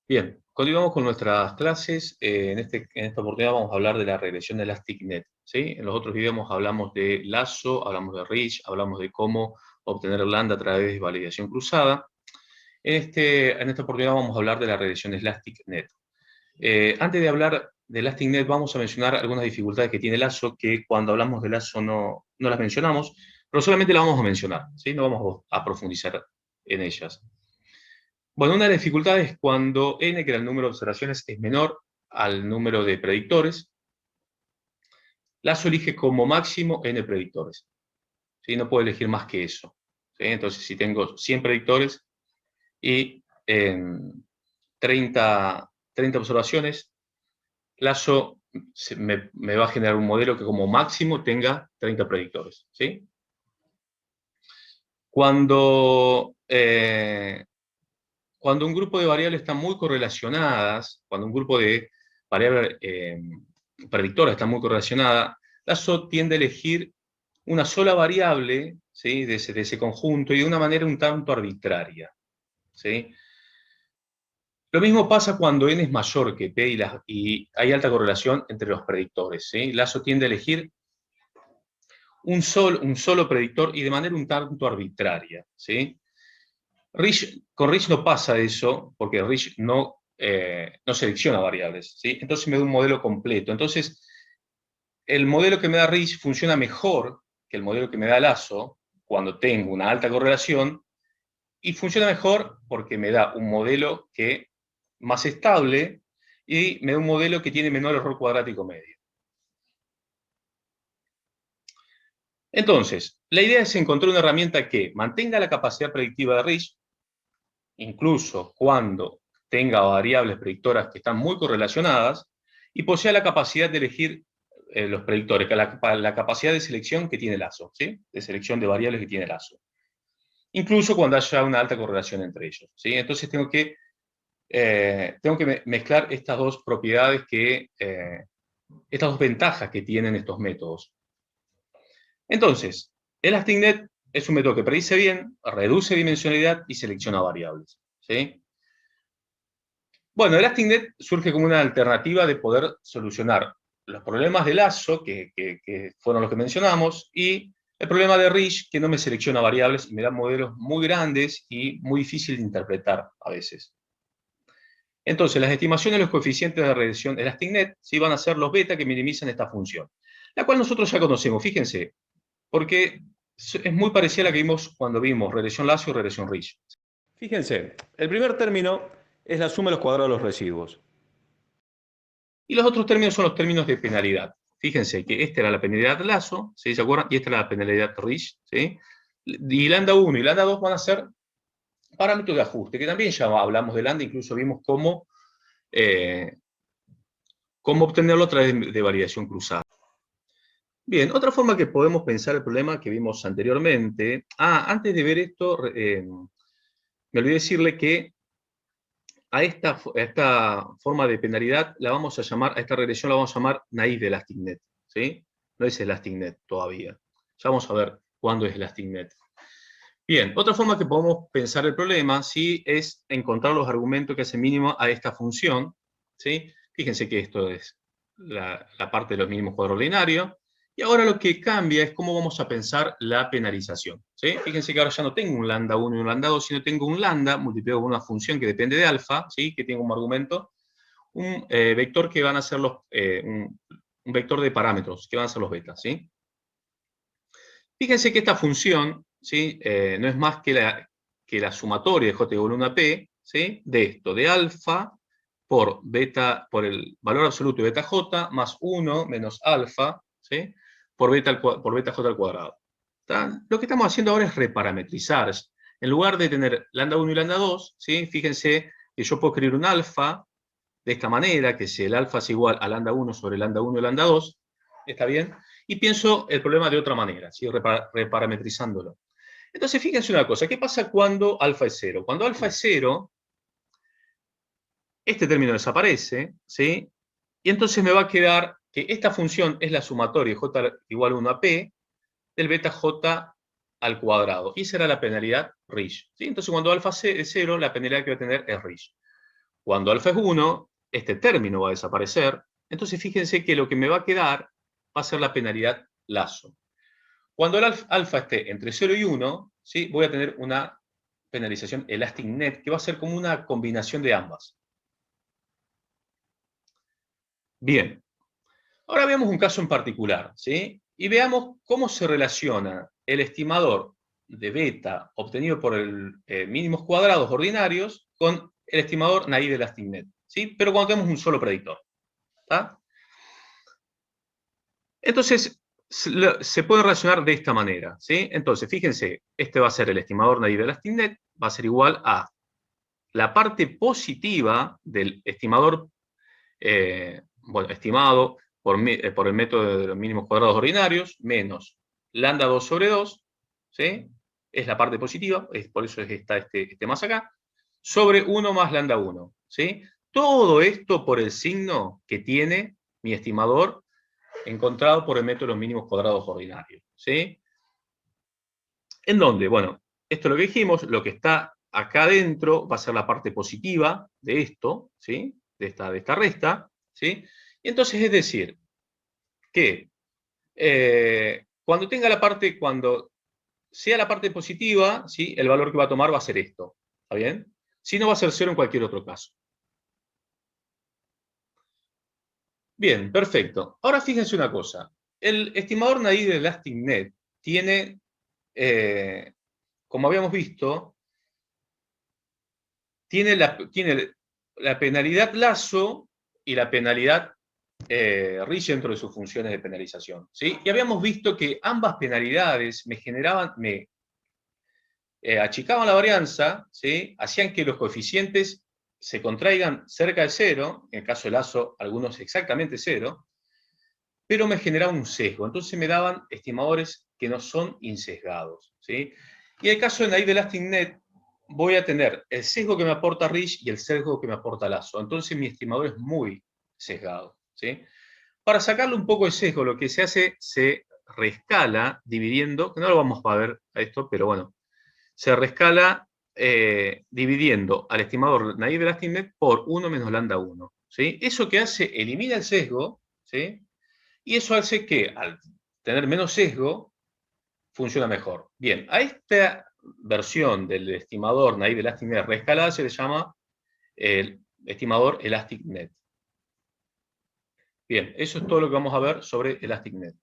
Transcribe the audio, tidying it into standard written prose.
Bien, continuamos con nuestras clases. En esta oportunidad vamos a hablar de la regresión de ElasticNet, ¿sí? En los otros videos hablamos de lazo, hablamos de Ridge, hablamos de cómo obtener lambda a través de validación cruzada. En esta oportunidad vamos a hablar de la regresión de ElasticNet. Antes de hablar de ElasticNet vamos a mencionar algunas dificultades que tiene lazo, que cuando hablamos de lazo no las mencionamos, pero solamente las vamos a mencionar, ¿sí? No vamos a profundizar en ellas. Bueno, una de las dificultades es cuando n, que era el número de observaciones, es menor al número de predictores. Lazo elige como máximo n predictores, ¿sí? No puedo elegir más que eso, ¿sí? Entonces, si tengo 100 predictores y 30 observaciones, Lazo me va a generar un modelo que como máximo tenga 30 predictores, ¿sí? Cuando un grupo de variables están muy correlacionadas, cuando un grupo de variables predictoras está muy correlacionada, Lazo tiende a elegir una sola variable, ¿sí? de ese conjunto y de una manera un tanto arbitraria, ¿sí? Lo mismo pasa cuando n es mayor que p y hay alta correlación entre los predictores, ¿sí? Lazo tiende a elegir un solo predictor y de manera un tanto arbitraria, ¿sí? Con Ridge no pasa eso, porque Ridge no selecciona variables, ¿sí? Entonces me da un modelo completo. Entonces, el modelo que me da Ridge funciona mejor que el modelo que me da Lazo cuando tengo una alta correlación, y funciona mejor porque me da un modelo que más estable y me da un modelo que tiene menor error cuadrático medio. Entonces, la idea es encontrar una herramienta que mantenga la capacidad predictiva de Ridge, incluso cuando tenga variables predictoras que están muy correlacionadas, y posea la capacidad de elegir los predictores, la capacidad de selección que tiene Lazo, ¿sí? De selección de variables que tiene Lazo. Incluso cuando haya una alta correlación entre ellos, ¿sí? Entonces tengo que mezclar estas dos propiedades, estas dos ventajas que tienen estos métodos. Entonces, ElasticNet es un método que predice bien, reduce dimensionalidad y selecciona variables, ¿sí? Bueno, ElasticNet surge como una alternativa de poder solucionar los problemas de Lazo, que fueron los que mencionamos, y el problema de Ridge, que no me selecciona variables y me da modelos muy grandes y muy difíciles de interpretar a veces. Entonces, las estimaciones de los coeficientes de regresión de ElasticNet sí van a ser los beta que minimizan esta función, la cual nosotros ya conocemos, fíjense, porque es muy parecida a la que vimos cuando vimos regresión Lazo y regresión Ridge. Fíjense, el primer término es la suma de los cuadrados de los residuos. Y los otros términos son los términos de penalidad. Fíjense que esta era la penalidad Lazo, ¿sí? ¿Se acuerdan? Y esta era la penalidad Ridge, ¿sí? Y lambda 1 y lambda 2 van a ser parámetros de ajuste, que también ya hablamos de lambda, incluso vimos cómo obtenerlo a través de validación cruzada. Bien, otra forma que podemos pensar el problema que vimos anteriormente. Antes de ver esto, me olvidé decirle que a esta forma de penalidad la vamos a llamar, a esta regresión la vamos a llamar naive de ElasticNet, ¿sí? No es ElasticNet todavía. Ya vamos a ver cuándo es ElasticNet. Bien, otra forma que podemos pensar el problema, ¿sí? Es encontrar los argumentos que hacen mínimo a esta función, ¿sí? Fíjense que esto es la parte de los mínimos cuadros ordinarios. Y ahora lo que cambia es cómo vamos a pensar la penalización, ¿sí? Fíjense que ahora ya no tengo un lambda 1 y un lambda 2, sino tengo un lambda multiplicado por una función que depende de alfa, ¿sí? Que tiene como argumento un vector que van a ser un vector de parámetros, que van a ser los betas, ¿sí? Fíjense que esta función, ¿sí? No es más que la sumatoria de j igual a 1 a p, ¿sí? De esto, de alfa por el valor absoluto de beta j más 1 menos alfa, ¿sí? por beta j al cuadrado. ¿Está? Lo que estamos haciendo ahora es reparametrizar. En lugar de tener lambda 1 y lambda 2, ¿sí? Fíjense que yo puedo escribir un alfa de esta manera, que si el alfa es igual a lambda 1 sobre lambda 1 y lambda 2, ¿está bien? Y pienso el problema de otra manera, ¿sí? Reparametrizándolo. Entonces, fíjense una cosa, ¿qué pasa cuando alfa es 0? Cuando alfa es 0, este término desaparece, ¿sí? Y entonces me va a quedar que esta función es la sumatoria j igual a 1 a p del beta j al cuadrado. Y será la penalidad Ridge, ¿sí? Entonces, cuando alfa es 0, la penalidad que va a tener es Ridge. Cuando alfa es 1, este término va a desaparecer. Entonces fíjense que lo que me va a quedar va a ser la penalidad lazo. Cuando el alfa esté entre 0 y 1, ¿sí? Voy a tener una penalización elastic net que va a ser como una combinación de ambas. Bien, ahora veamos un caso en particular, ¿sí? Y veamos cómo se relaciona el estimador de beta obtenido por el mínimos cuadrados ordinarios con el estimador naive elastic net, ¿sí? Pero cuando tenemos un solo predictor, ¿tá? Entonces, se puede relacionar de esta manera, ¿sí? Entonces, fíjense, este va a ser el estimador naive elastic net, va a ser igual a la parte positiva del estimador, bueno, estimado por el método de los mínimos cuadrados ordinarios, menos lambda 2 sobre 2, ¿sí? Es la parte positiva, por eso está este más acá, sobre 1 más lambda 1, ¿sí? Todo esto por el signo que tiene mi estimador encontrado por el método de los mínimos cuadrados ordinarios, ¿sí? ¿En dónde? Bueno, esto es lo que dijimos, lo que está acá adentro va a ser la parte positiva de esto, ¿sí? De esta resta, ¿sí? Y entonces es decir, que cuando sea la parte positiva, ¿sí? El valor que va a tomar va a ser esto, ¿está bien? Si no, va a ser 0 en cualquier otro caso. Bien, perfecto. Ahora fíjense una cosa. El estimador naive de Elastic Net tiene, como habíamos visto, tiene la penalidad lazo y la penalidad Rich dentro de sus funciones de penalización, ¿sí? Y habíamos visto que ambas penalidades me achicaban la varianza, ¿sí? Hacían que los coeficientes se contraigan cerca de cero, en el caso del lazo algunos exactamente cero, pero me generaban un sesgo, entonces me daban estimadores que no son insesgados, ¿sí? Y en el caso de naive elastic net, voy a tener el sesgo que me aporta Rich y el sesgo que me aporta lazo, entonces mi estimador es muy sesgado, ¿sí? Para sacarle un poco de sesgo, lo que se hace, se reescala dividiendo, que no lo vamos a ver a esto, pero bueno, se reescala dividiendo al estimador naive elastic net por 1 menos lambda 1, ¿sí? Eso que hace, elimina el sesgo, ¿sí? Y eso hace que al tener menos sesgo, funciona mejor. Bien, a esta versión del estimador naive elastic net reescalada se le llama el estimador elastic net. Bien, eso es todo lo que vamos a ver sobre elastic net.